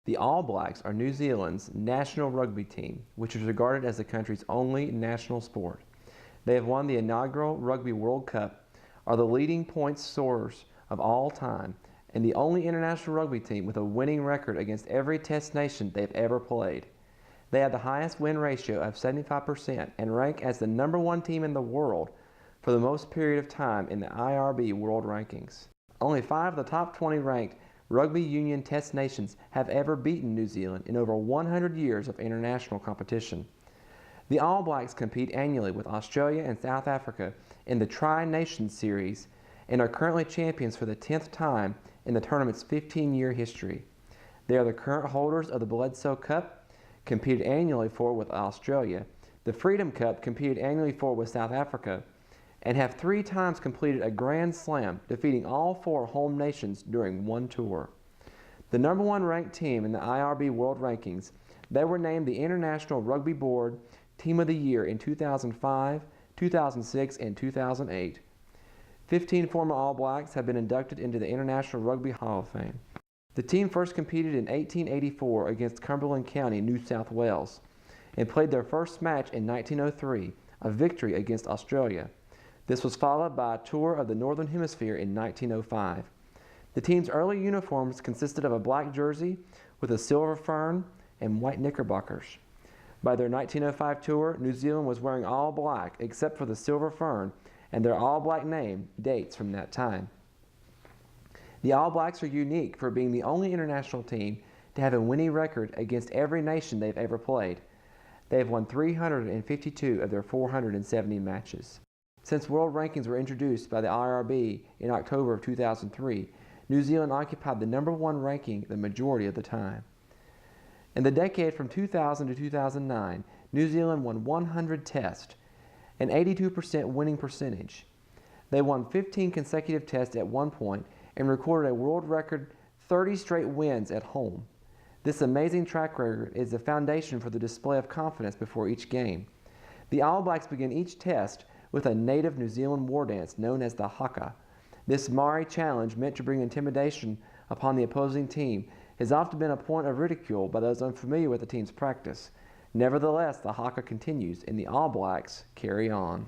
The All Blacks are New Zealand's national rugby team, which is regarded as the country's only national sport. They have won the inaugural Rugby World Cup, are the leading points scorers of all time, and the only international rugby team with a winning record against every test nation they've ever played. They have the highest win ratio of 75% and rank as the #1 team in the world for the most period of time in the IRB World Rankings. Only 5 of the top 20 ranked rugby union test nations have ever beaten New Zealand in over 100 years of international competition. The All Blacks compete annually with Australia and South Africa in the Tri-Nations Series and are currently champions for the 10th time in the tournament's 15-year history. They are the current holders of the Bledsoe Cup, competed annually for with Australia, the Freedom Cup, competed annually for with South Africa, and have 3 times completed a Grand Slam, defeating all 4 home nations during one tour. The #1 ranked team in the IRB World Rankings, they were named the International Rugby Board Team of the Year in 2005, 2006, and 2008. 15 former All Blacks have been inducted into the International Rugby Hall of Fame. The team first competed in 1884 against Cumberland County, New South Wales, and played their first match in 1903, a victory against Australia. This was followed by a tour of the Northern Hemisphere in 1905. The team's early uniforms consisted of a black jersey with a silver fern and white knickerbockers. By their 1905 tour, New Zealand was wearing all black except for the silver fern, and their all black name dates from that time. The All Blacks are unique for being the only international team to have a winning record against every nation they've ever played. They have won 352 of their 470 matches. Since world rankings were introduced by the IRB in October of 2003, New Zealand occupied the #1 ranking the majority of the time. In the decade from 2000 to 2009, New Zealand won 100 tests, an 82% winning percentage. They won 15 consecutive tests at one point and recorded a world record 30 straight wins at home. This amazing track record is the foundation for the display of confidence before each game. The All Blacks begin each test with a native New Zealand war dance known as the haka. This Maori challenge, meant to bring intimidation upon the opposing team, has often been a point of ridicule by those unfamiliar with the team's practice. Nevertheless, the haka continues and the All Blacks carry on.